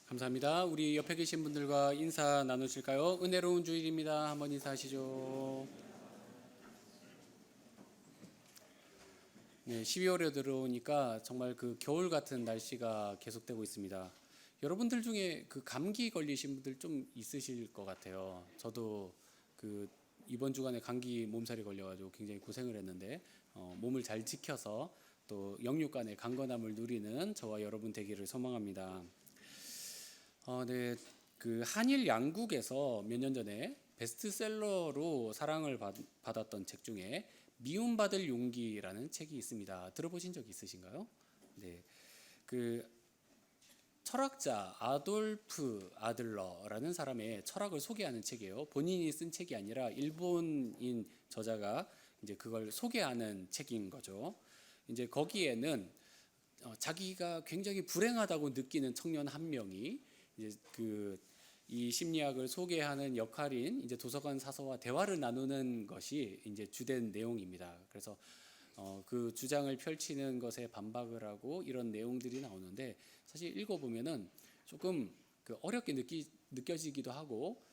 감사합니다. 우리 옆에 계신 분들과 인사 나누실까요? 은혜로운 주일입니다. 한번 인사하시죠. 네, 12월에 들어오니까 정말 그 겨울 같은 날씨가 계속되고 있습니다. 여러분들 중에 그 감기 걸리신 분들 좀 있으실 것 같아요. 저도 그 이번 주간에 감기 몸살이 걸려가지고 굉장히 고생을 했는데 몸을 잘 지켜서 또 영육간의 강건함을 누리는 저와 여러분 되기를 소망합니다. 네, 그 한일 양국에서 몇 년 전에 베스트셀러로 사랑을 받았던 책 중에 미움받을 용기라는 책이 있습니다. 들어보신 적 있으신가요? 네, 그 철학자 아돌프 아들러라는 사람의 철학을 소개하는 책이에요. 본인이 쓴 책이 아니라 일본인 저자가 이제 그걸 소개하는 책인 거죠. 이제 거기에는 자기가 굉장히 불행하다고 느끼는 청년 한 명이 이제 이 심리학을 소개하는 역할인 이제 도서관 사서와 대화를 나누는 것이 이제 주된 내용입니다. 그래서 그 주장을 펼치는 것에 반박을 하고 이런 내용들이 나오는데 사실 읽어보면은 조금 어렵게 느껴지기도 하고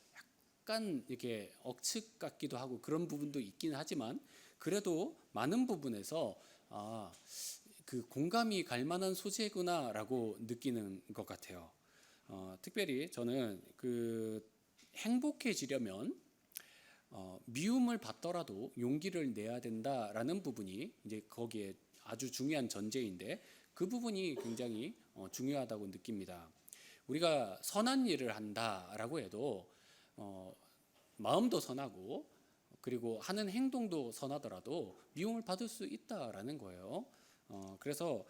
약간 이렇게 억측 같기도 하고 그런 부분도 있긴 하지만 그래도 많은 부분에서 그 공감이 갈 만한 소재구나라고 느끼는 것 같아요. 특별히 저는 그 행복해지려면 미움을 받더라도 용기를 내야 된다라는 부분이 이제 거기에 아주 중요한 전제인데 그 부분이 굉장히 중요하다고 느낍니다. 우리가 선한 일을 한다라고 해도 마음도 선하고 그리고 하는 행동도 선하더라도 미움을 받을 수 있다라는 거예요. 그래서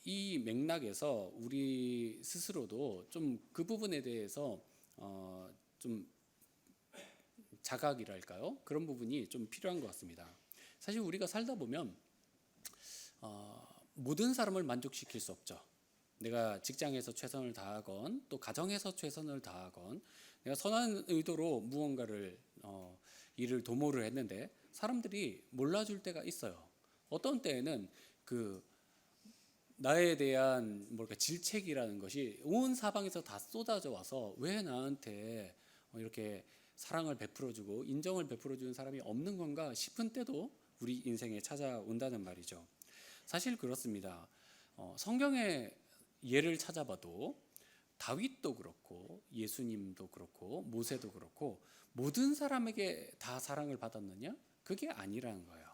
이 맥락에서 우리 스스로도 좀 그 부분에 대해서 좀 자각이랄까요? 그런 부분이 좀 필요한 것 같습니다. 사실 우리가 살다 보면 모든 사람을 만족시킬 수 없죠. 내가 직장에서 최선을 다하건 또 가정에서 최선을 다하건 내가 선한 의도로 무언가를 일을 도모를 했는데 사람들이 몰라줄 때가 있어요. 어떤 때에는 그 나에 대한 질책이라는 것이 온 사방에서 다 쏟아져 와서 왜 나한테 이렇게 사랑을 베풀어주고 인정을 베풀어주는 사람이 없는 건가 싶은 때도 우리 인생에 찾아온다는 말이죠. 사실 그렇습니다. 성경의 예를 찾아봐도 다윗도 그렇고 예수님도 그렇고 모세도 그렇고 모든 사람에게 다 사랑을 받았느냐? 그게 아니라는 거예요.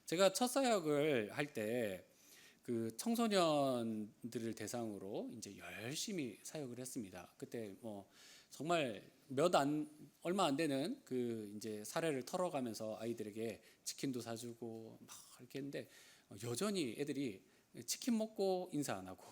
제가 첫 사역을 할 때 그 청소년들을 대상으로 이제 열심히 사역을 했습니다. 그때 정말 얼마 안 되는 그 이제 사례를 털어가면서 아이들에게 치킨도 사주고 막 이렇게 했는데 여전히 애들이 치킨 먹고 인사 안 하고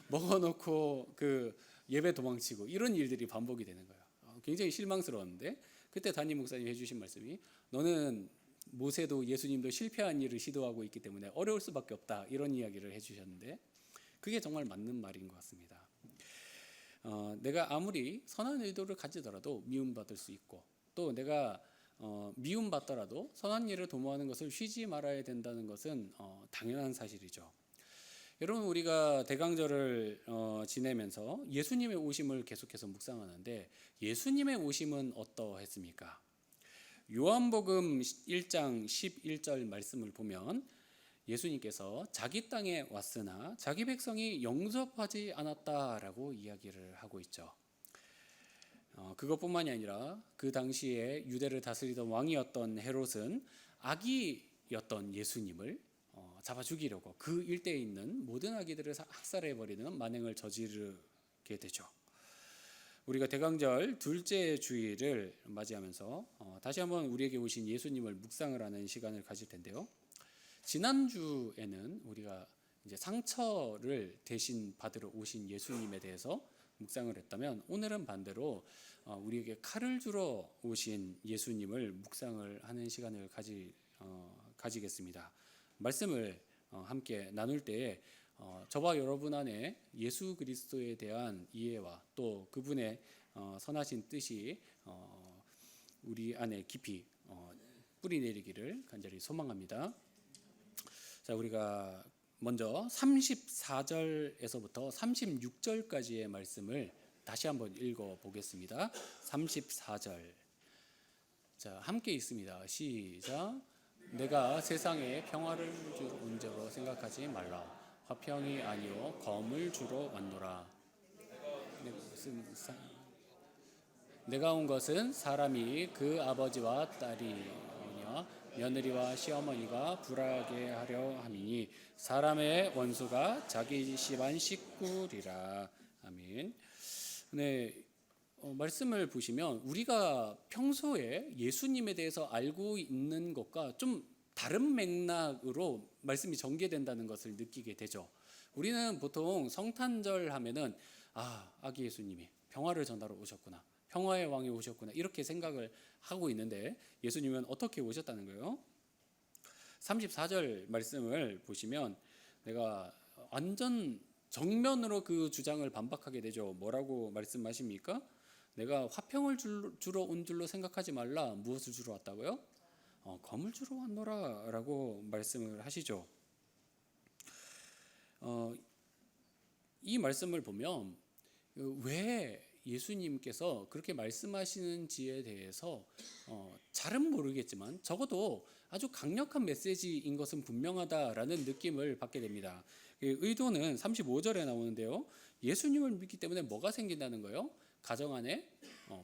먹어놓고 그 예배 도망치고 이런 일들이 반복이 되는 거예요. 굉장히 실망스러웠는데 그때 담임 목사님 해주신 말씀이 너는 모세도 예수님도 실패한 일을 시도하고 있기 때문에 어려울 수밖에 없다 이런 이야기를 해주셨는데 그게 정말 맞는 말인 것 같습니다. 내가 아무리 선한 의도를 가지더라도 미움받을 수 있고 또 내가 미움받더라도 선한 일을 도모하는 것을 쉬지 말아야 된다는 것은 당연한 사실이죠. 여러분 우리가 대강절을 지내면서 예수님의 오심을 계속해서 묵상하는데 예수님의 오심은 어떠했습니까? 요한복음 1장 11절 말씀을 보면 예수님께서 자기 땅에 왔으나 자기 백성이 영접하지 않았다라고 이야기를 하고 있죠. 그것뿐만이 아니라 그 당시에 유대를 다스리던 왕이었던 헤롯은 아기였던 예수님을 잡아 죽이려고 그 일대에 있는 모든 아기들을 학살해버리는 만행을 저지르게 되죠. 우리가 대강절 둘째 주일을 맞이하면서 다시 한번 우리에게 오신 예수님을 묵상을 하는 시간을 가질 텐데요. 지난주에는 우리가 이제 상처를 대신 받으러 오신 예수님에 대해서 묵상을 했다면 오늘은 반대로 우리에게 칼을 주러 오신 예수님을 묵상을 하는 시간을 가지겠습니다. 말씀을 함께 나눌 때에 저와 여러분 안에 예수 그리스도에 대한 이해와 또 그분의 선하신 뜻이 우리 안에 깊이 뿌리 내리기를 간절히 소망합니다. 자, 우리가 먼저 34절에서부터 36절까지의 말씀을 다시 한번 읽어 보겠습니다. 34절. 자, 함께 읽습니다. 시작. 내가 세상에 평화를 주러 온 줄로 생각하지 말라. 화평이 아니요 검을 주러 왔노라. 내가 온 것은 사람이 그 아버지와 딸이며 며느리와 시어머니가 불화하게 하려 함이니 사람의 원수가 자기 집안 식구리라. 아멘. 네, 말씀을 보시면 우리가 평소에 예수님에 대해서 알고 있는 것과 좀 다른 맥락으로 말씀이 전개된다는 것을 느끼게 되죠. 우리는 보통 성탄절 하면은 아기 예수님이 평화를 전하러 오셨구나, 평화의 왕이 오셨구나, 이렇게 생각을 하고 있는데 예수님은 어떻게 오셨다는 거예요? 34절 말씀을 보시면 내가 완전 정면으로 그 주장을 반박하게 되죠. 뭐라고 말씀하십니까? 내가 화평을 주러 온 줄로 생각하지 말라. 무엇을 주러 왔다고요? 검을 주러 왔노라 라고 말씀을 하시죠. 이 말씀을 보면 왜 예수님께서 그렇게 말씀하시는지에 대해서 잘은 모르겠지만 적어도 아주 강력한 메시지인 것은 분명하다라는 느낌을 받게 됩니다. 의도는 35절에 나오는데요. 예수님을 믿기 때문에 뭐가 생긴다는 거예요? 가정 안에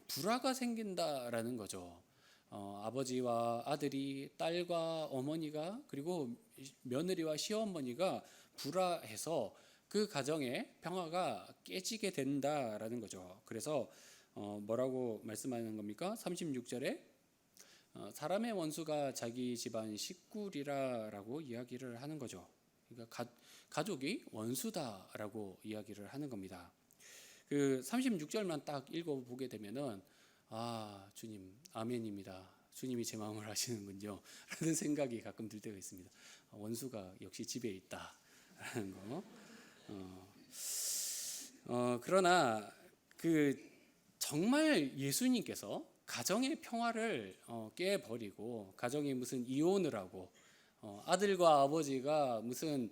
불화가 생긴다라는 거죠. 아버지와 아들이, 딸과 어머니가, 그리고 며느리와 시어머니가 불화해서 그 가정의 평화가 깨지게 된다라는 거죠. 그래서 뭐라고 말씀하는 겁니까? 36절에 사람의 원수가 자기 집안 식구리라라고 이야기를 하는 거죠. 그러니까 가족이 원수다라고 이야기를 하는 겁니다. 그 36절만 딱 읽어보게 되면은 주님 아멘입니다. 주님이 제 마음을 아시는군요 라는 생각이 가끔 들 때가 있습니다. 원수가 역시 집에 있다라는 거. 그러나 정말 예수님께서 가정의 평화를 깨버리고 가정이 무슨 이혼을 하고 아들과 아버지가 무슨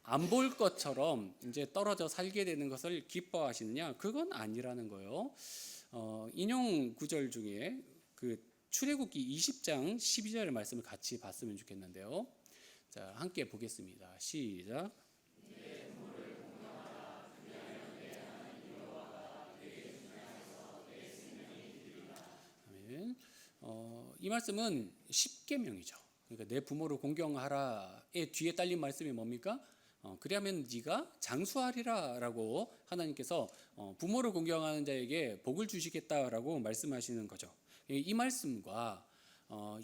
안 볼 것처럼 이제 떨어져 살게 되는 것을 기뻐하시느냐? 그건 아니라는 거예요. 인용 구절 중에 그 출애굽기 20장 12절의 말씀을 같이 봤으면 좋겠는데요. 자, 함께 보겠습니다. 시작. 이 말씀은 십계명이죠. 그러니까 내 부모를 공경하라의 뒤에 딸린 말씀이 뭡니까? 그리하면 네가 장수하리라라고 하나님께서 부모를 공경하는 자에게 복을 주시겠다라고 말씀하시는 거죠. 이 말씀과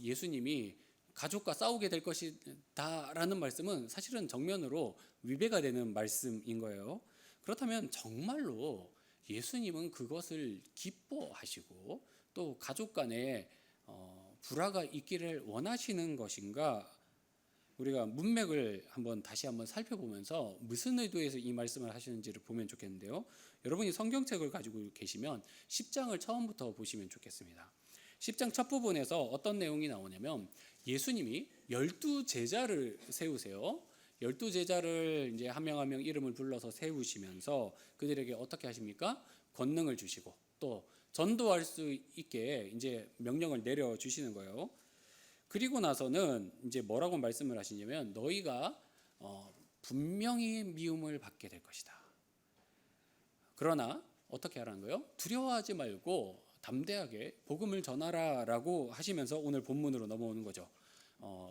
예수님이 가족과 싸우게 될 것이다라는 말씀은 사실은 정면으로 위배가 되는 말씀인 거예요. 그렇다면 정말로 예수님은 그것을 기뻐하시고 또 가족 간에 불화가 있기를 원하시는 것인가? 우리가 문맥을 다시 한번 살펴보면서 무슨 의도에서 이 말씀을 하시는지를 보면 좋겠는데요. 여러분이 성경책을 가지고 계시면 10장을 처음부터 보시면 좋겠습니다. 10장 첫 부분에서 어떤 내용이 나오냐면 예수님이 12제자를 세우세요. 12제자를 이제 한 명 한 명 이름을 불러서 세우시면서 그들에게 어떻게 하십니까? 권능을 주시고 또 전도할 수 있게 이제 명령을 내려 주시는 거예요. 그리고 나서는 이제 뭐라고 말씀을 하시냐면 너희가 분명히 미움을 받게 될 것이다. 그러나 어떻게 하라는 거예요? 두려워하지 말고 담대하게 복음을 전하라라고 하시면서 오늘 본문으로 넘어오는 거죠.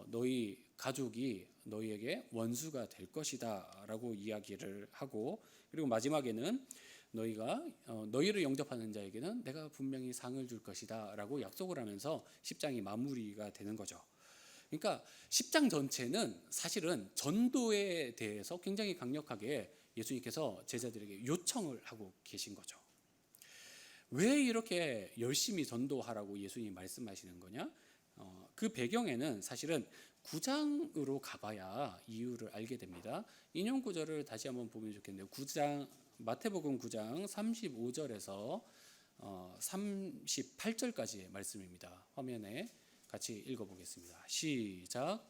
너희 가족이 너희에게 원수가 될 것이다라고 이야기를 하고 그리고 마지막에는 너희를 영접하는 자에게는 내가 분명히 상을 줄 것이다라고 약속을 하면서 10장이 마무리가 되는 거죠. 그러니까 10장 전체는 사실은 전도에 대해서 굉장히 강력하게 예수님께서 제자들에게 요청을 하고 계신 거죠. 왜 이렇게 열심히 전도하라고 예수님이 말씀하시는 거냐? 그 배경에는 사실은 9장으로 가봐야 이유를 알게 됩니다. 인용 구절을 다시 한번 보면 좋겠는데요. 마태복음 9장 35절에서 38절까지의 말씀입니다. 화면에 같이 읽어보겠습니다. 시작.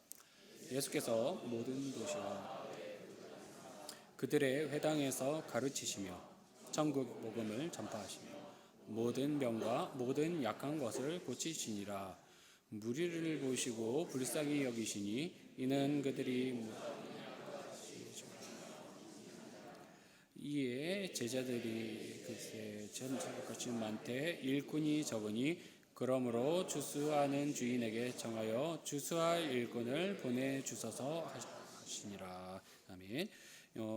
예수께서 모든 도시와 그들의 회당에서 가르치시며 천국 복음을 전파하시며 모든 병과 모든 약한 것을 고치시니라. 무리를 보시고 불쌍히 여기시니 이는 그들이 이에 제자들이 글쎄 전사를 거친 많되 일꾼이 적으니 그러므로 주수하는 주인에게 정하여 주수할 일꾼을 보내주소서 하시니라. 아멘.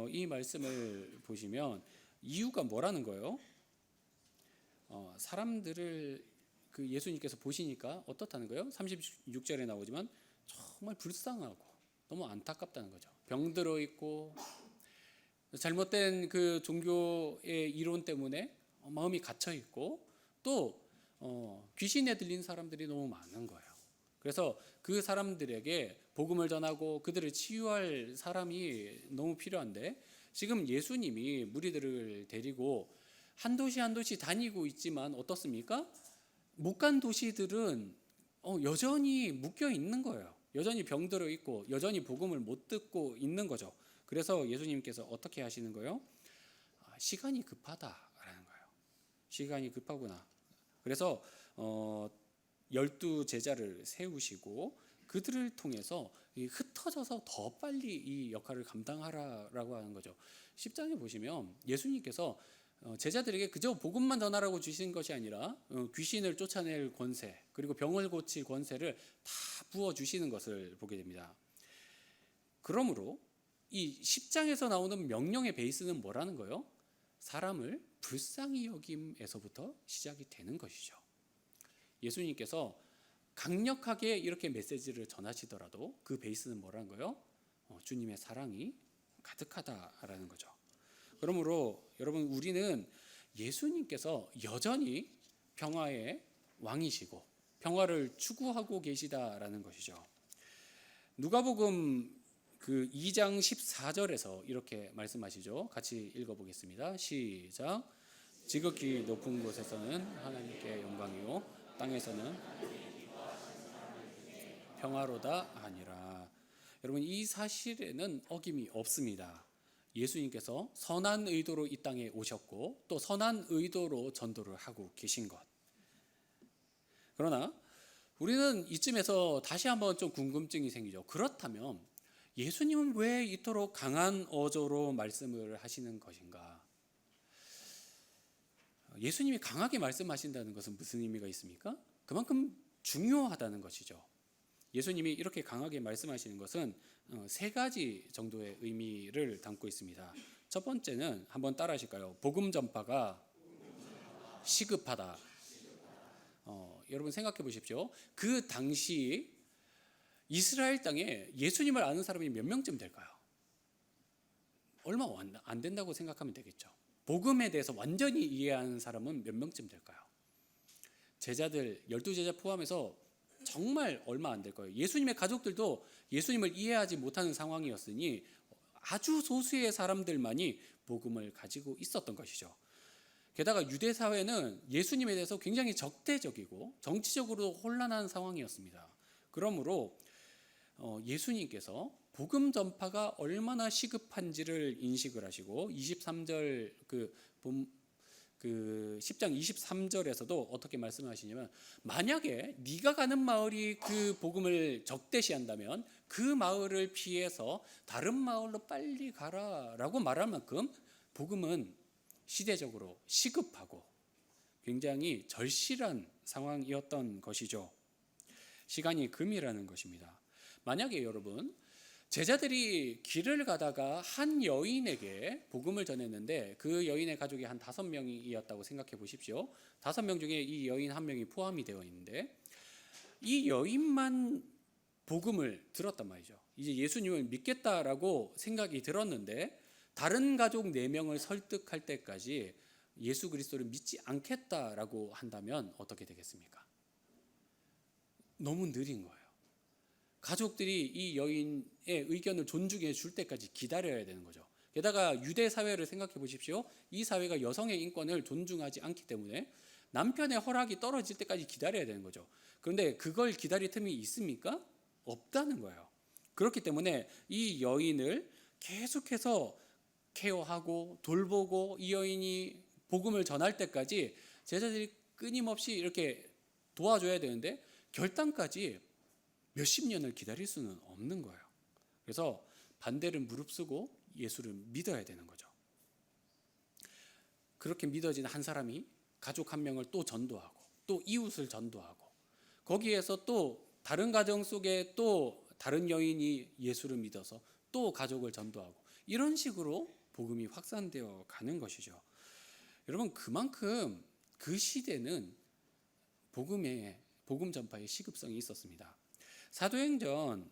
이 말씀을 보시면 이유가 뭐라는 거예요? 사람들을 그 예수님께서 보시니까 어떻다는 거예요? 36절에 나오지만 정말 불쌍하고 너무 안타깝다는 거죠. 병들어 있고 잘못된 그 종교의 이론 때문에 마음이 갇혀 있고 또 귀신에 들린 사람들이 너무 많은 거예요. 그래서 그 사람들에게 복음을 전하고 그들을 치유할 사람이 너무 필요한데 지금 예수님이 무리들을 데리고 한 도시 한 도시 다니고 있지만 어떻습니까? 못 간 도시들은 여전히 묶여 있는 거예요. 여전히 병들어 있고 여전히 복음을 못 듣고 있는 거죠. 그래서 예수님께서 어떻게 하시는 거예요? 시간이 급하다라는 거예요. 시간이 급하구나. 그래서 12 제자를 세우시고 그들을 통해서 흩어져서 더 빨리 이 역할을 감당하라라고 하는 거죠. 10장에 보시면 예수님께서 제자들에게 그저 복음만 전하라고 주신 것이 아니라 귀신을 쫓아낼 권세 그리고 병을 고칠 권세를 다 부어주시는 것을 보게 됩니다. 그러므로 이 10장에서 나오는 명령의 베이스는 뭐라는 거예요? 사람을 불쌍히 여김에서부터 시작이 되는 것이죠. 예수님께서 강력하게 이렇게 메시지를 전하시더라도 그 베이스는 뭐라는 거예요? 주님의 사랑이 가득하다라는 거죠. 그러므로 여러분 우리는 예수님께서 여전히 평화의 왕이시고 평화를 추구하고 계시다라는 것이죠. 누가복음 그 2장 14절에서 이렇게 말씀하시죠. 같이 읽어보겠습니다. 시작. 지극히 높은 곳에서는 하나님께 영광이요 땅에서는 평화로다 하니라. 여러분 이 사실에는 어김이 없습니다. 예수님께서 선한 의도로 이 땅에 오셨고 또 선한 의도로 전도를 하고 계신 것. 그러나 우리는 이쯤에서 다시 한번 좀 궁금증이 생기죠. 그렇다면 예수님은 왜 이토록 강한 어조로 말씀을 하시는 것인가? 예수님이 강하게 말씀하신다는 것은 무슨 의미가 있습니까? 그만큼 중요하다는 것이죠. 예수님이 이렇게 강하게 말씀하시는 것은 세 가지 정도의 의미를 담고 있습니다. 첫 번째는 한번 따라 하실까요? 복음 전파가 시급하다. 여러분 생각해 보십시오. 그 당시 이스라엘 땅에 예수님을 아는 사람이 몇 명쯤 될까요? 얼마 안 된다고 생각하면 되겠죠. 복음에 대해서 완전히 이해하는 사람은 몇 명쯤 될까요? 제자들 12제자 포함해서 정말 얼마 안 될 거예요. 예수님의 가족들도 예수님을 이해하지 못하는 상황이었으니 아주 소수의 사람들만이 복음을 가지고 있었던 것이죠. 게다가 유대 사회는 예수님에 대해서 굉장히 적대적이고 정치적으로 혼란한 상황이었습니다. 그러므로 예수님께서 복음 전파가 얼마나 시급한지를 인식을 하시고 23절 그 10장 23절에서도 어떻게 말씀하시냐면 만약에 네가 가는 마을이 그 복음을 적대시한다면 그 마을을 피해서 다른 마을로 빨리 가라라고 말할 만큼 복음은 시대적으로 시급하고 굉장히 절실한 상황이었던 것이죠. 시간이 금이라는 것입니다. 만약에 여러분 제자들이 길을 가다가 한 여인에게 복음을 전했는데 그 여인의 가족이 한 5명이었다고 생각해 보십시오. 5명 중에 이 여인 한 명이 포함이 되어 있는데 이 여인만 복음을 들었단 말이죠. 이제 예수님을 믿겠다라고 생각이 들었는데 다른 가족 4명을 설득할 때까지 예수 그리스도를 믿지 않겠다라고 한다면 어떻게 되겠습니까? 너무 느린 거예요. 가족들이 이 여인의 의견을 존중해 줄 때까지 기다려야 되는 거죠. 게다가 유대 사회를 생각해 보십시오. 이 사회가 여성의 인권을 존중하지 않기 때문에 남편의 허락이 떨어질 때까지 기다려야 되는 거죠. 그런데 그걸 기다릴 틈이 있습니까? 없다는 거예요. 그렇기 때문에 이 여인을 계속해서 케어하고 돌보고 이 여인이 복음을 전할 때까지 제자들이 끊임없이 이렇게 도와줘야 되는데 결단까지 몇십 년을 기다릴 수는 없는 거예요. 그래서 반대를 무릅쓰고 예수를 믿어야 되는 거죠. 그렇게 믿어진 한 사람이 가족 한 명을 또 전도하고 또 이웃을 전도하고 거기에서 또 다른 가정 속에 또 다른 여인이 예수를 믿어서 또 가족을 전도하고 이런 식으로 복음이 확산되어 가는 것이죠. 여러분, 그만큼 그 시대는 복음 전파의 시급성이 있었습니다. 사도행전을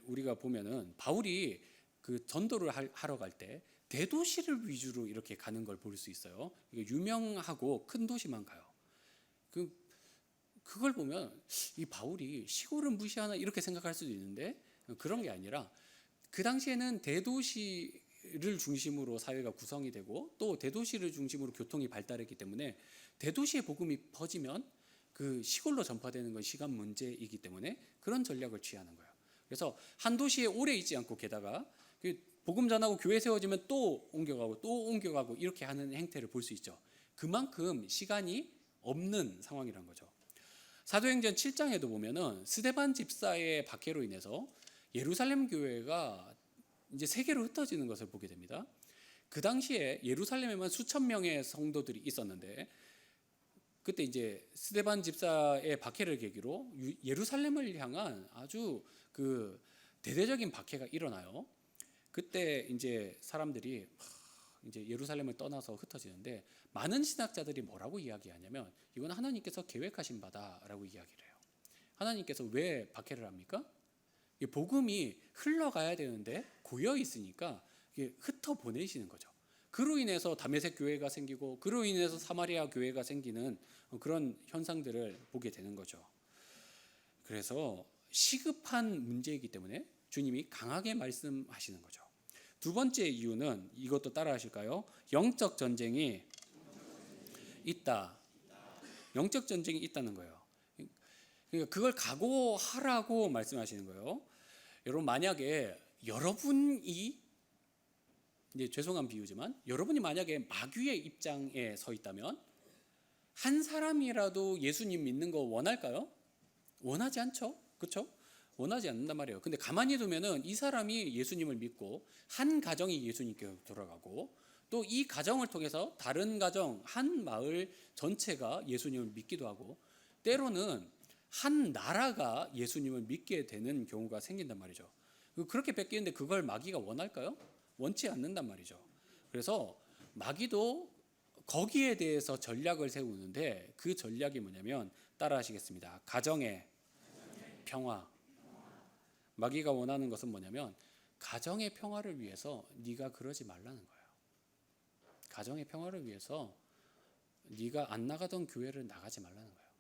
우리가 보면은 바울이 그 전도를 하러 갈 때 대도시를 위주로 이렇게 가는 걸 볼 수 있어요. 유명하고 큰 도시만 가요. 그걸 보면 이 바울이 시골을 무시하나 이렇게 생각할 수도 있는데 그런 게 아니라 그 당시에는 대도시를 중심으로 사회가 구성이 되고 또 대도시를 중심으로 교통이 발달했기 때문에 대도시의 복음이 퍼지면 그 시골로 전파되는 건 시간 문제이기 때문에 그런 전략을 취하는 거예요. 그래서 한 도시에 오래 있지 않고 게다가 복음 전하고 교회 세워지면 또 옮겨가고 이렇게 하는 행태를 볼 수 있죠. 그만큼 시간이 없는 상황이란 거죠. 사도행전 7장에도 보면은 스데반 집사의 박해로 인해서 예루살렘 교회가 이제 세계로 흩어지는 것을 보게 됩니다. 그 당시에 예루살렘에만 수천 명의 성도들이 있었는데 그때 이제 스데반 집사의 박해를 계기로 예루살렘을 향한 아주 그 대대적인 박해가 일어나요. 그때 이제 사람들이 이제 예루살렘을 떠나서 흩어지는데 많은 신학자들이 뭐라고 이야기하냐면 이건 하나님께서 계획하신 바다라고 이야기를 해요. 하나님께서 왜 박해를 합니까? 이 복음이 흘러가야 되는데 고여 있으니까 흩어 보내시는 거죠. 그로 인해서 다메섹 교회가 생기고 그로 인해서 사마리아 교회가 생기는 그런 현상들을 보게 되는 거죠. 그래서 시급한 문제이기 때문에 주님이 강하게 말씀하시는 거죠. 두 번째 이유는 이것도 따라 하실까요? 영적 전쟁이 있다. 영적 전쟁이 있다는 거예요. 그러니까 그걸 각오하라고 말씀하시는 거예요. 여러분, 만약에 여러분이 이제 죄송한 비유지만 여러분이 만약에 마귀의 입장에 서 있다면 한 사람이라도 예수님 믿는 거 원할까요? 원하지 않죠. 그렇죠? 원하지 않는단 말이에요. 근데 가만히 두면은 이 사람이 예수님을 믿고 한 가정이 예수님께 돌아가고 또 이 가정을 통해서 다른 가정, 한 마을 전체가 예수님을 믿기도 하고 때로는 한 나라가 예수님을 믿게 되는 경우가 생긴단 말이죠. 그렇게 뺏기는데 그걸 마귀가 원할까요? 원치 않는단 말이죠. 그래서 마귀도 거기에 대해서 전략을 세우는데 그 전략이 뭐냐면 따라 하시겠습니다. 가정의 평화. 마귀가 원하는 것은 뭐냐면 가정의 평화를 위해서 네가 그러지 말라는 거예요. 가정의 평화를 위해서 네가 안 나가던 교회를 나가지 말라는 거예요.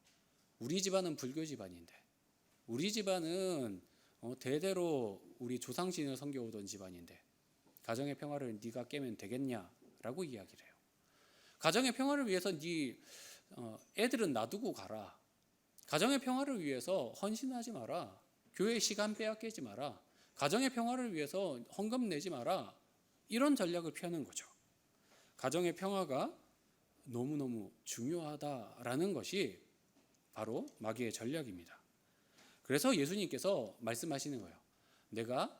우리 집안은 불교 집안인데 우리 집안은 대대로 우리 조상신을 섬겨오던 집안인데 가정의 평화를 네가 깨면 되겠냐라고 이야기를 해요. 가정의 평화를 위해서 네 애들은 놔두고 가라. 가정의 평화를 위해서 헌신하지 마라. 교회 시간 빼앗기지 마라. 가정의 평화를 위해서 헌금 내지 마라. 이런 전략을 펴는 거죠. 가정의 평화가 너무너무 중요하다라는 것이 바로 마귀의 전략입니다. 그래서 예수님께서 말씀하시는 거예요. 내가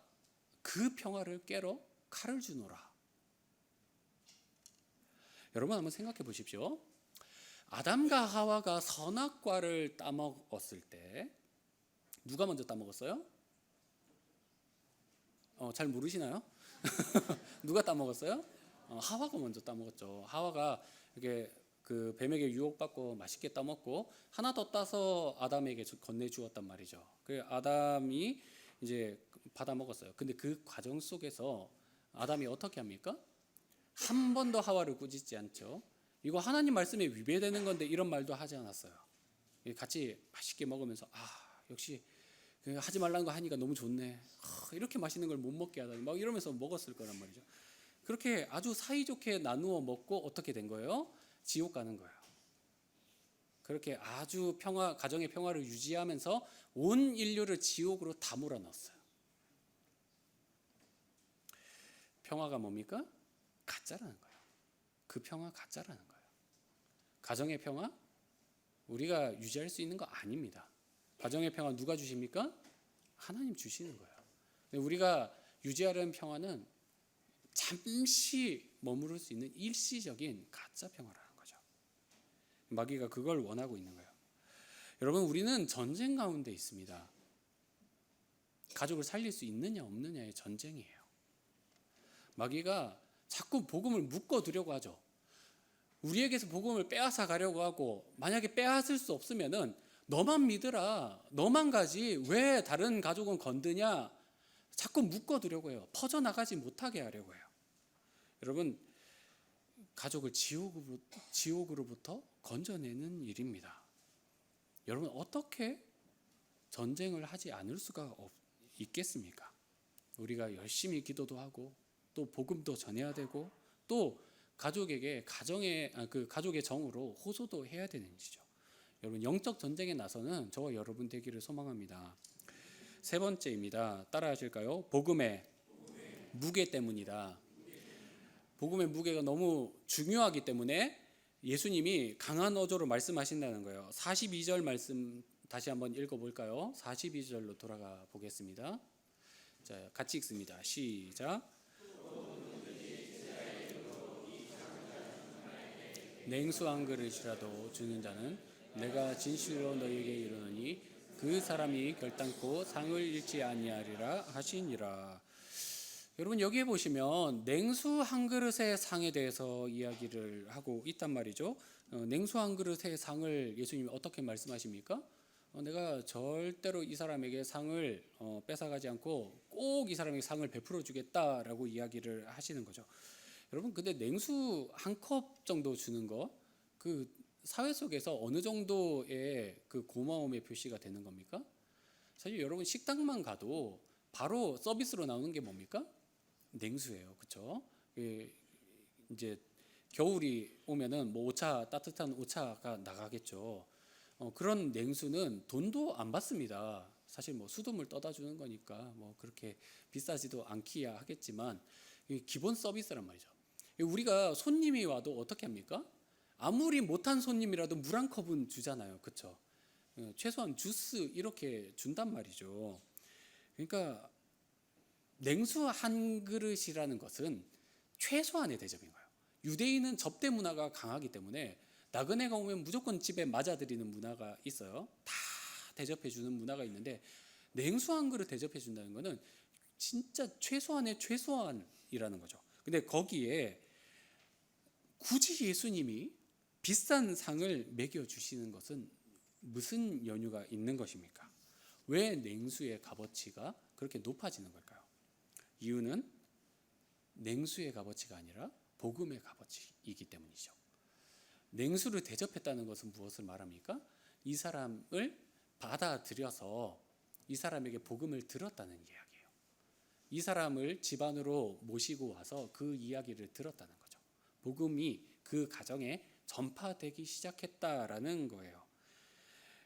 그 평화를 깨러 칼을 주노라. 여러분 한번 생각해 보십시오. 아담과 하와가 선악과를 따먹었을 때 누가 먼저 따먹었어요? 잘 모르시나요? 누가 따먹었어요? 하와가 먼저 따먹었죠. 하와가 이렇게 그 뱀에게 유혹받고 맛있게 따먹고 하나 더 따서 아담에게 건네주었단 말이죠. 그 아담이 이제 받아 먹었어요. 근데 그 과정 속에서 아담이 어떻게 합니까? 한 번도 하와를 꾸짖지 않죠. 이거 하나님 말씀에 위배되는 건데 이런 말도 하지 않았어요. 같이 맛있게 먹으면서 역시 하지 말라는 거 하니까 너무 좋네. 이렇게 맛있는 걸 못 먹게 하다니 막 이러면서 먹었을 거란 말이죠. 그렇게 아주 사이좋게 나누어 먹고 어떻게 된 거예요? 지옥 가는 거예요. 그렇게 아주 가정의 평화를 유지하면서 온 인류를 지옥으로 다 몰아넣었어요. 평화가 뭡니까? 가짜라는 거예요. 그 평화 가짜라는 거예요. 가정의 평화 우리가 유지할 수 있는 거 아닙니다. 가정의 평화 누가 주십니까? 하나님 주시는 거예요. 근데 우리가 유지하려는 평화는 잠시 머무를 수 있는 일시적인 가짜 평화라는 거죠. 마귀가 그걸 원하고 있는 거예요. 여러분, 우리는 전쟁 가운데 있습니다. 가족을 살릴 수 있느냐 없느냐의 전쟁이에요. 마귀가 자꾸 복음을 묶어두려고 하죠. 우리에게서 복음을 빼앗아 가려고 하고, 만약에 빼앗을 수 없으면은 너만 믿으라, 너만 가지 왜 다른 가족은 건드냐, 자꾸 묶어두려고 해요. 퍼져나가지 못하게 하려고 해요. 여러분, 가족을 지옥으로부터 건져내는 일입니다. 여러분, 어떻게 전쟁을 하지 않을 수가 있겠습니까? 우리가 열심히 기도도 하고 또 복음도 전해야 되고 또 가족에게 가족의 정으로 호소도 해야 되는 일이죠. 여러분, 영적 전쟁에 나서는 저와 여러분 되기를 소망합니다. 세 번째입니다. 따라하실까요? 복음의 무게 때문이다. 복음의 무게가 너무 중요하기 때문에 예수님이 강한 어조로 말씀하신다는 거예요. 42절 말씀 다시 한번 읽어볼까요? 42절로 돌아가 보겠습니다. 자, 같이 읽습니다. 시작. 냉수 한 그릇이라도 주는 자는 내가 진실로 너희에게 이르노니 그 사람이 결단코 상을 잃지 아니하리라 하시니라. 여러분, 여기에 보시면 냉수 한 그릇의 상에 대해서 이야기를 하고 있단 말이죠. 냉수 한 그릇의 상을 예수님이 어떻게 말씀하십니까? 내가 절대로 이 사람에게 상을 뺏어가지 않고 꼭 이 사람에게 상을 베풀어 주겠다라고 이야기를 하시는 거죠. 여러분, 근데 냉수 한 컵 정도 주는 거, 그 사회 속에서 어느 정도의 그 고마움의 표시가 되는 겁니까? 사실 여러분, 식당만 가도 바로 서비스로 나오는 게 뭡니까? 냉수예요, 그렇죠? 이제 겨울이 오면은 뭐 따뜻한 오차가 나가겠죠. 그런 냉수는 돈도 안 받습니다. 사실 뭐 수돗물 떠다 주는 거니까 뭐 그렇게 비싸지도 않기야 하겠지만 기본 서비스란 말이죠. 우리가 손님이 와도 어떻게 합니까? 아무리 못한 손님이라도 물 한 컵은 주잖아요, 그렇죠? 최소한 주스 이렇게 준단 말이죠. 그러니까 냉수 한 그릇이라는 것은 최소한의 대접인 거예요. 유대인은 접대 문화가 강하기 때문에 나그네가 오면 무조건 집에 맞아들이는 문화가 있어요. 다 대접해 주는 문화가 있는데 냉수 한 그릇 대접해 준다는 것은 진짜 최소한의 최소한이라는 거죠. 근데 거기에 굳이 예수님이 비싼 상을 먹여 주시는 것은 무슨 연유가 있는 것입니까? 왜 냉수의 값어치가 그렇게 높아지는 걸까요? 이유는 냉수의 값어치가 아니라 복음의 값어치이기 때문이죠. 냉수를 대접했다는 것은 무엇을 말합니까? 이 사람을 받아들여서 이 사람에게 복음을 들었다는 이야기예요. 이 사람을 집 안으로 모시고 와서 그 이야기를 들었다는 거죠. 복음이 그 가정에 전파되기 시작했다라는 거예요.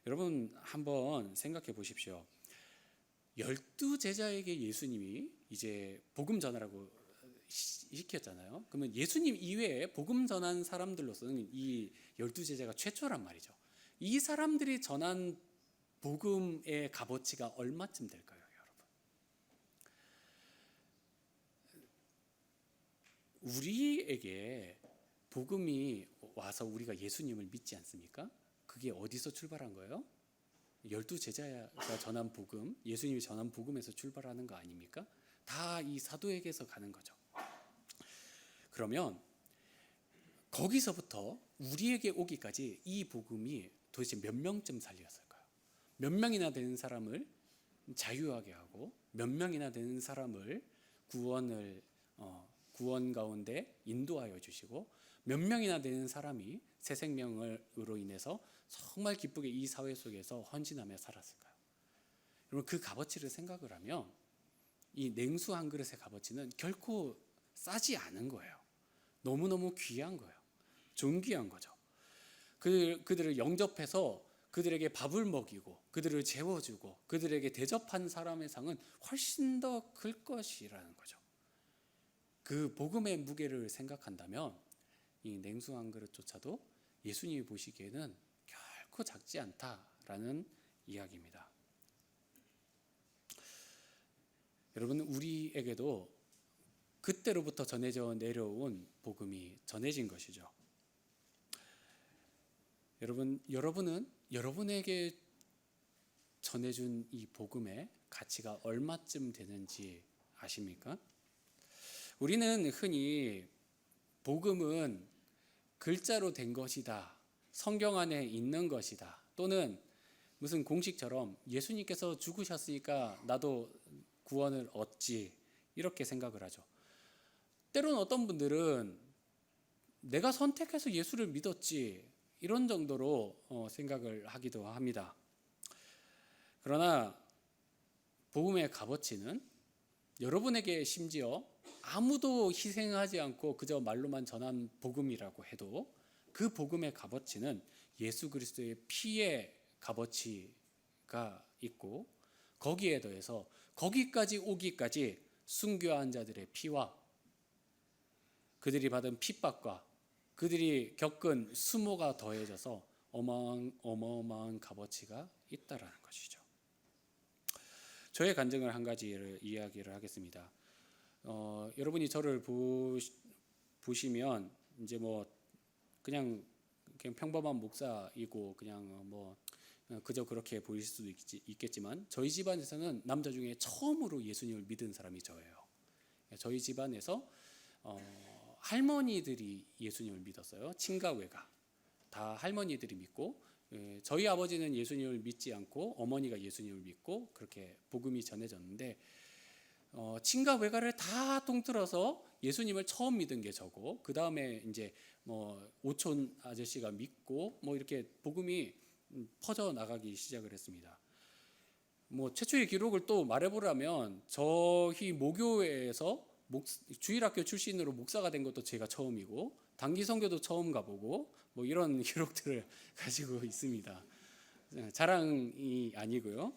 여러분, 한번 생각해 보십시오. 12제자에게 예수님이 이제 복음 전하라고 시켰잖아요. 그러면 예수님 이외에 복음 전한 사람들로서는 이 12제자가 최초란 말이죠. 이 사람들이 전한 복음의 값어치가 얼마쯤 될까요, 여러분? 우리에게 복음이 와서 우리가 예수님을 믿지 않습니까? 그게 어디서 출발한 거예요? 12제자가 전한 복음, 예수님이 전한 복음에서 출발하는 거 아닙니까? 다 이 사도에게서 가는 거죠. 그러면 거기서부터 우리에게 오기까지 이 복음이 도대체 몇 명쯤 살렸을까요? 몇 명이나 되는 사람을 자유하게 하고 몇 명이나 되는 사람을 구원 가운데 인도하여 주시고 몇 명이나 되는 사람이 새 생명으로 인해서 정말 기쁘게 이 사회 속에서 헌신하며 살았을까요? 여러분, 그 값어치를 생각을 하면 이 냉수 한 그릇의 값어치는 결코 싸지 않은 거예요. 너무너무 귀한 거예요. 존귀한 거죠. 그들을 영접해서 그들에게 밥을 먹이고 그들을 재워주고 그들에게 대접한 사람의 상은 훨씬 더 클 것이라는 거죠. 그 복음의 무게를 생각한다면 이 냉수 한 그릇조차도 예수님이 보시기에는 결코 작지 않다라는 이야기입니다. 여러분, 우리에게도 그때로부터 전해져 내려온 복음이 전해진 것이죠. 여러분은 여러분에게 전해준 이 복음의 가치가 얼마쯤 되는지 아십니까? 우리는 흔히 복음은 글자로 된 것이다, 성경 안에 있는 것이다, 또는 무슨 공식처럼 예수님께서 죽으셨으니까 나도 구원을 얻지, 이렇게 생각을 하죠. 때로는 어떤 분들은 내가 선택해서 예수를 믿었지, 이런 정도로 생각을 하기도 합니다. 그러나 복음의 값어치는 여러분에게 심지어 아무도 희생하지 않고 그저 말로만 전한 복음이라고 해도 그 복음의 값어치는 예수 그리스도의 피의 값어치가 있고, 거기에 더해서 거기까지 오기까지 순교한 자들의 피와 그들이 받은 핍박과 그들이 겪은 수모가 더해져서 어마어마한 값어치가 있다라는 것이죠. 저의 간증을 한 가지를 이야기를 하겠습니다. 여러분이 저를 보시면 이제 뭐 그냥 평범한 목사이고 그냥 그저 그렇게 보일 수도 있겠지만, 저희 집안에서는 남자 중에 처음으로 예수님을 믿은 사람이 저예요. 저희 집안에서 할머니들이 예수님을 믿었어요. 친가 외가 다 할머니들이 믿고, 저희 아버지는 예수님을 믿지 않고 어머니가 예수님을 믿고 그렇게 복음이 전해졌는데, 친가 외가를 다 통틀어서 예수님을 처음 믿은 게 저고, 그 다음에 이제 오촌 아저씨가 믿고 이렇게 복음이 퍼져 나가기 시작을 했습니다. 최초의 기록을 또 말해보라면 저희 모교회에서 주일학교 출신으로 목사가 된 것도 제가 처음이고, 단기 선교도 처음 가보고 이런 기록들을 가지고 있습니다. 자랑이 아니고요.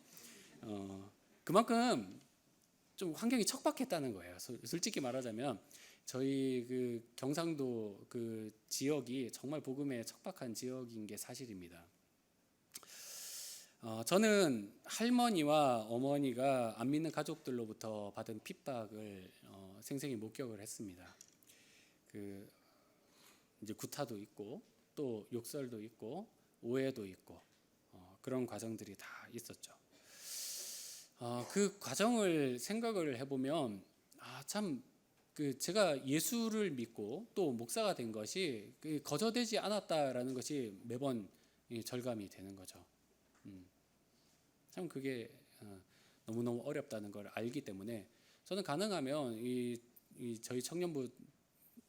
그만큼 좀 환경이 척박했다는 거예요. 솔직히 말하자면 저희 그 경상도 그 지역이 정말 복음에 척박한 지역인 게 사실입니다. 저는 할머니와 어머니가 안 믿는 가족들로부터 받은 핍박을 생생히 목격을 했습니다. 이제 구타도 있고 또 욕설도 있고 오해도 있고 그런 과정들이 다 있었죠. 그 과정을 생각을 해보면 참 제가 예수를 믿고 또 목사가 된 것이 거저되지 않았다라는 것이 매번 절감이 되는 거죠. 참 그게 너무너무 어렵다는 걸 알기 때문에 저는 가능하면 저희 청년부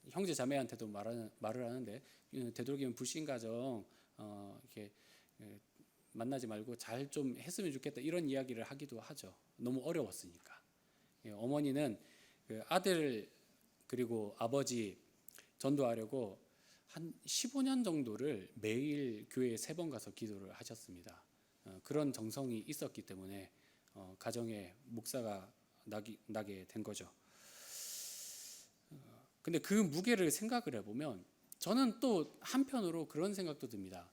형제 자매한테도 말을 하는데, 되도록이면 불신가정 이렇게 만나지 말고 잘 좀 했으면 좋겠다, 이런 이야기를 하기도 하죠. 너무 어려웠으니까. 어머니는 아들 그리고 아버지 전도하려고 한 15년 정도를 매일 교회에 3번 가서 기도를 하셨습니다. 그런 정성이 있었기 때문에 가정에 목사가 나게 된 거죠. 근데 그 무게를 생각을 해보면 저는 또 한편으로 그런 생각도 듭니다.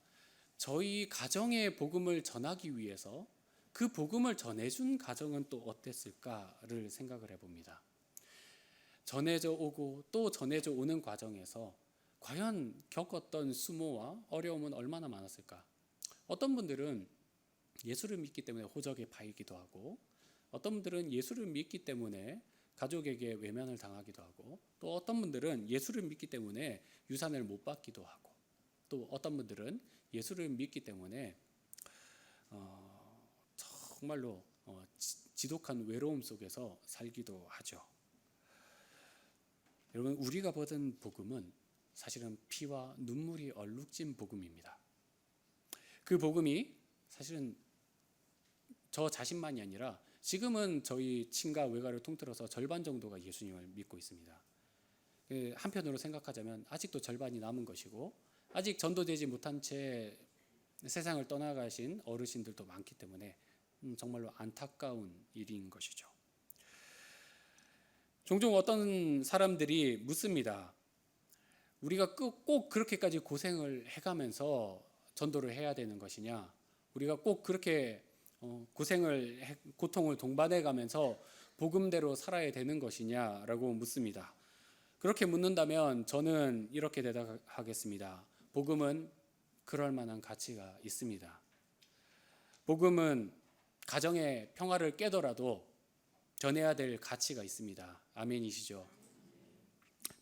저희 가정의 복음을 전하기 위해서 그 복음을 전해준 가정은 또 어땠을까를 생각을 해봅니다. 전해져 오고 또 전해져 오는 과정에서 과연 겪었던 수모와 어려움은 얼마나 많았을까? 어떤 분들은 예수를 믿기 때문에 호적에 파이기도 하고, 어떤 분들은 예수를 믿기 때문에 가족에게 외면을 당하기도 하고, 또 어떤 분들은 예수를 믿기 때문에 유산을 못 받기도 하고, 또 어떤 분들은 예수를 믿기 때문에 정말로 지독한 외로움 속에서 살기도 하죠. 여러분, 우리가 받은 복음은 사실은 피와 눈물이 얼룩진 복음입니다. 그 복음이 사실은 저 자신만이 아니라 지금은 저희 친가 외가를 통틀어서 절반 정도가 예수님을 믿고 있습니다. 한편으로 생각하자면 아직도 절반이 남은 것이고, 아직 전도되지 못한 채 세상을 떠나가신 어르신들도 많기 때문에 정말로 안타까운 일인 것이죠. 종종 어떤 사람들이 묻습니다. 우리가 꼭 그렇게까지 고생을 해가면서 전도를 해야 되는 것이냐? 우리가 꼭 그렇게 고통을 동반해가면서 복음대로 살아야 되는 것이냐라고 묻습니다. 그렇게 묻는다면 저는 이렇게 대답하겠습니다. 복음은 그럴 만한 가치가 있습니다. 복음은 가정의 평화를 깨더라도 전해야 될 가치가 있습니다. 아멘이시죠?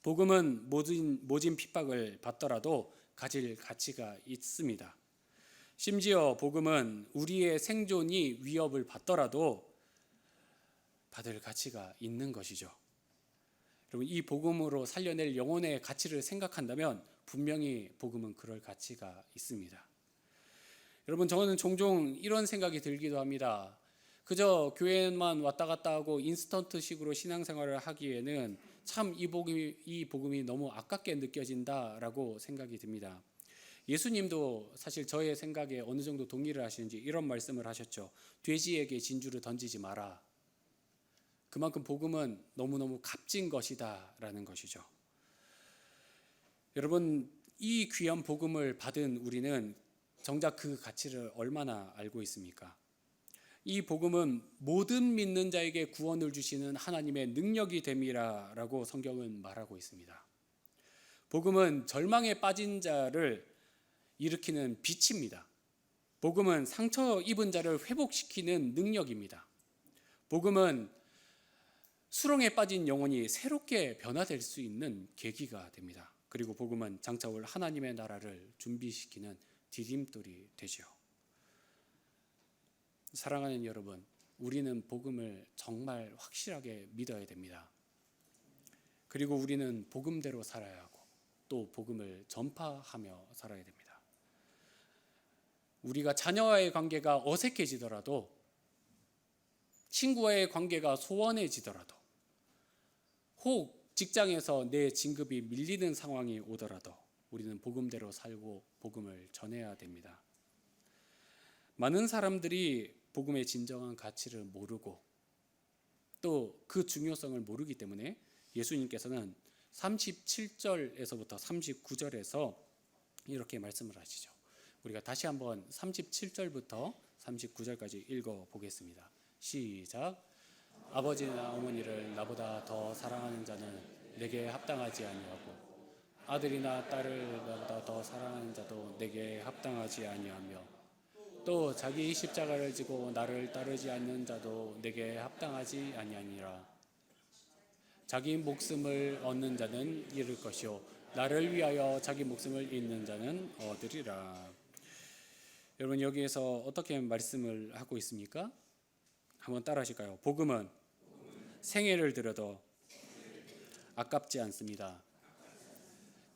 복음은 모진 핍박을 받더라도 가질 가치가 있습니다. 심지어 복음은 우리의 생존이 위협을 받더라도 받을 가치가 있는 것이죠. 여러분, 이 복음으로 살려낼 영혼의 가치를 생각한다면 분명히 복음은 그럴 가치가 있습니다. 여러분, 저는 종종 이런 생각이 들기도 합니다. 그저 교회만 왔다 갔다 하고 인스턴트식으로 신앙생활을 하기에는 참 이 복음이 너무 아깝게 느껴진다라고 생각이 듭니다. 예수님도 사실 저의 생각에 어느 정도 동의를 하시는지 이런 말씀을 하셨죠. 돼지에게 진주를 던지지 마라. 그만큼 복음은 너무너무 값진 것이다 라는 것이죠. 여러분, 이 귀한 복음을 받은 우리는 정작 그 가치를 얼마나 알고 있습니까? 이 복음은 모든 믿는 자에게 구원을 주시는 하나님의 능력이 됨이라라고 성경은 말하고 있습니다. 복음은 절망에 빠진 자를 일으키는 빛입니다. 복음은 상처 입은 자를 회복시키는 능력입니다. 복음은 수렁에 빠진 영혼이 새롭게 변화될 수 있는 계기가 됩니다. 그리고 복음은 장차 올 하나님의 나라를 준비시키는 디딤돌이 되죠. 사랑하는 여러분, 우리는 복음을 정말 확실하게 믿어야 됩니다. 그리고 우리는 복음대로 살아야 하고 또 복음을 전파하며 살아야 됩니다. 우리가 자녀와의 관계가 어색해지더라도, 친구와의 관계가 소원해지더라도, 혹 직장에서 내 진급이 밀리는 상황이 오더라도 우리는 복음대로 살고 복음을 전해야 됩니다. 많은 사람들이 복음의 진정한 가치를 모르고 또 그 중요성을 모르기 때문에 예수님께서는 37절에서부터 39절에서 이렇게 말씀을 하시죠. 우리가 다시 한번 37절부터 39절까지 읽어보겠습니다. 시작. 아버지나 어머니를 나보다 더 사랑하는 자는 내게 합당하지 아니하고 아들이나 딸을 나보다 더 사랑하는 자도 내게 합당하지 아니하며 또 자기 십자가를 지고 나를 따르지 않는 자도 내게 합당하지 아니하니라. 자기 목숨을 얻는 자는 잃을 것이요 나를 위하여 자기 목숨을 잃는 자는 얻으리라. 여러분, 여기에서 어떻게 말씀을 하고 있습니까? 한번 따라 하실까요? 복음은 생애를 들여도 아깝지 않습니다.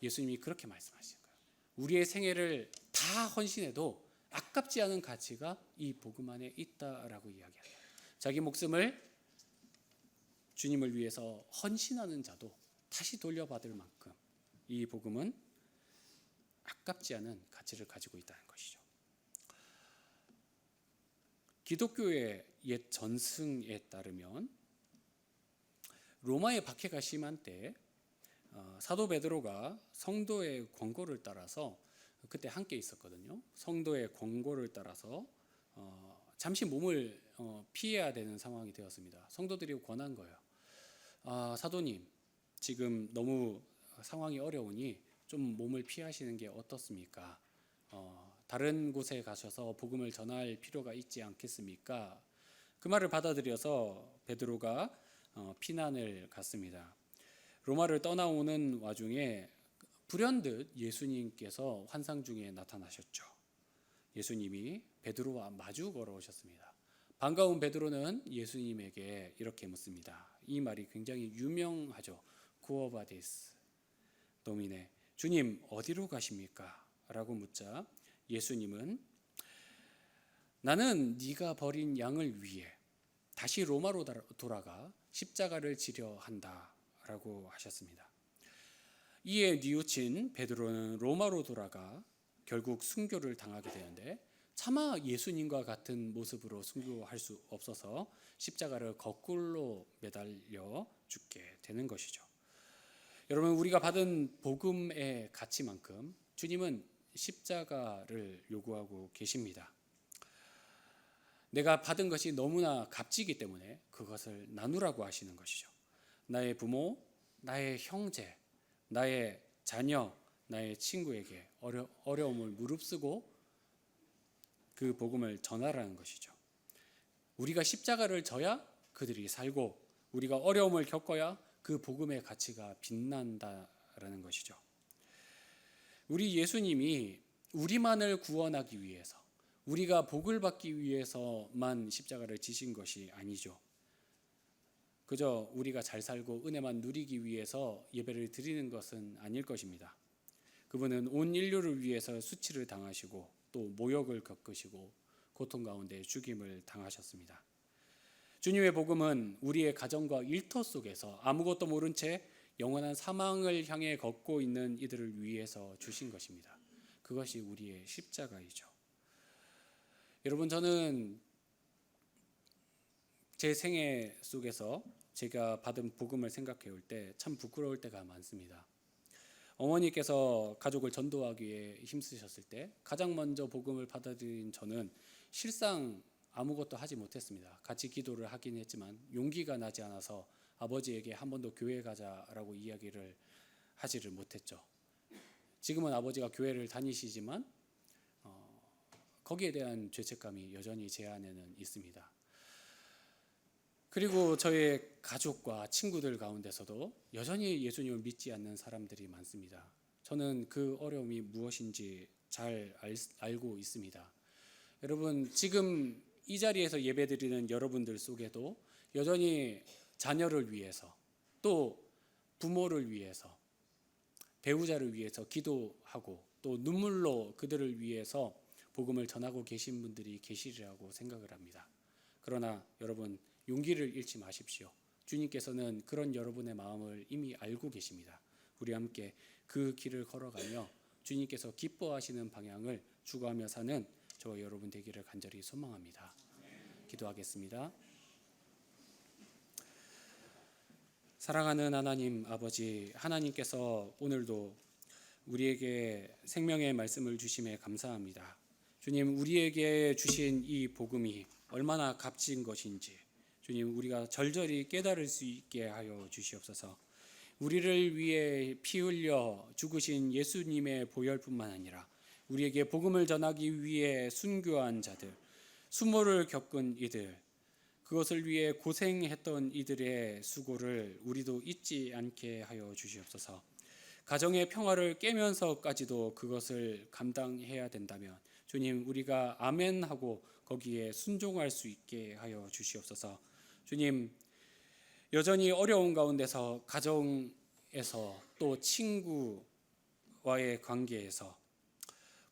예수님이 그렇게 말씀하신 거예요. 우리의 생애를 다 헌신해도 아깝지 않은 가치가 이 복음 안에 있다라고 이야기합니다. 자기 목숨을 주님을 위해서 헌신하는 자도 다시 돌려받을 만큼 이 복음은 아깝지 않은 가치를 가지고 있다는 것이죠. 기독교의 옛 전승에 따르면 로마의 박해가 심한 때 사도 베드로가 성도의 권고를 따라서 그때 함께 있었거든요. 성도의 권고를 따라서 잠시 몸을 피해야 되는 상황이 되었습니다. 성도들이 권한 거예요. 사도님, 지금 너무 상황이 어려우니 좀 몸을 피하시는 게 어떻습니까? 다른 곳에 가셔서 복음을 전할 필요가 있지 않겠습니까? 그 말을 받아들여서 베드로가 피난을 갔습니다. 로마를 떠나오는 와중에 불현듯 예수님께서 환상 중에 나타나셨죠. 예수님이 베드로와 마주 걸어오셨습니다. 반가운 베드로는 예수님에게 이렇게 묻습니다. 이 말이 굉장히 유명하죠. Quo vadis, 도미네, 주님 어디로 가십니까? 라고 묻자 예수님은 나는 네가 버린 양을 위해 다시 로마로 돌아가 십자가를 지려 한다 라고 하셨습니다. 이에 뉘우친 베드로는 로마로 돌아가 결국 순교를 당하게 되는데 차마 예수님과 같은 모습으로 순교할 수 없어서 십자가를 거꾸로 매달려 죽게 되는 것이죠. 여러분, 우리가 받은 복음의 가치만큼 주님은 십자가를 요구하고 계십니다. 내가 받은 것이 너무나 값지기 때문에 그것을 나누라고 하시는 것이죠. 나의 부모, 나의 형제, 나의 자녀, 나의 친구에게 어려움을 무릅쓰고 그 복음을 전하라는 것이죠. 우리가 십자가를 져야 그들이 살고 우리가 어려움을 겪어야 그 복음의 가치가 빛난다라는 것이죠. 우리 예수님이 우리만을 구원하기 위해서, 우리가 복을 받기 위해서만 십자가를 지신 것이 아니죠. 그저 우리가 잘 살고 은혜만 누리기 위해서 예배를 드리는 것은 아닐 것입니다. 그분은 온 인류를 위해서 수치를 당하시고 또 모욕을 겪으시고 고통 가운데 죽임을 당하셨습니다. 주님의 복음은 우리의 가정과 일터 속에서 아무것도 모른 채 영원한 사망을 향해 걷고 있는 이들을 위해서 주신 것입니다. 그것이 우리의 십자가이죠. 여러분, 저는 제 생애 속에서 제가 받은 복음을 생각해 올 때 참 부끄러울 때가 많습니다. 어머니께서 가족을 전도하기 위해 힘쓰셨을 때 가장 먼저 복음을 받아들인 저는 실상 아무것도 하지 못했습니다. 같이 기도를 하긴 했지만 용기가 나지 않아서 아버지에게 한 번 더 교회 가자라고 이야기를 하지를 못했죠. 지금은 아버지가 교회를 다니시지만 거기에 대한 죄책감이 여전히 제 안에는 있습니다. 그리고 저의 가족과 친구들 가운데서도 여전히 예수님을 믿지 않는 사람들이 많습니다. 저는 그 어려움이 무엇인지 잘 알고 있습니다. 여러분, 지금 이 자리에서 예배드리는 여러분들 속에도 여전히 자녀를 위해서, 또 부모를 위해서, 배우자를 위해서 기도하고 또 눈물로 그들을 위해서 복음을 전하고 계신 분들이 계시리라고 생각을 합니다. 그러나 여러분, 용기를 잃지 마십시오. 주님께서는 그런 여러분의 마음을 이미 알고 계십니다. 우리 함께 그 길을 걸어가며 주님께서 기뻐하시는 방향을 추구하며 사는 저와 여러분 되기를 간절히 소망합니다. 기도하겠습니다. 사랑하는 하나님 아버지, 하나님께서 오늘도 우리에게 생명의 말씀을 주심에 감사합니다. 주님, 우리에게 주신 이 복음이 얼마나 값진 것인지 주님, 우리가 절절히 깨달을 수 있게 하여 주시옵소서. 우리를 위해 피 흘려 죽으신 예수님의 보혈뿐만 아니라 우리에게 복음을 전하기 위해 순교한 자들, 수모를 겪은 이들, 그것을 위해 고생했던 이들의 수고를 우리도 잊지 않게 하여 주시옵소서. 가정의 평화를 깨면서까지도 그것을 감당해야 된다면 주님, 우리가 아멘하고 거기에 순종할 수 있게 하여 주시옵소서. 주님, 여전히 어려운 가운데서 가정에서 또 친구와의 관계에서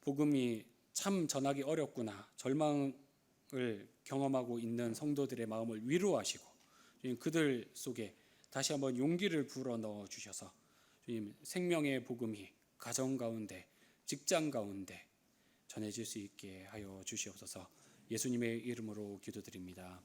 복음이 참 전하기 어렵구나, 절망을 경험하고 있는 성도들의 마음을 위로하시고 주님, 그들 속에 다시 한번 용기를 불어넣어 주셔서 주님, 생명의 복음이 가정 가운데, 직장 가운데 전해질 수 있게 하여 주시옵소서. 예수님의 이름으로 기도드립니다.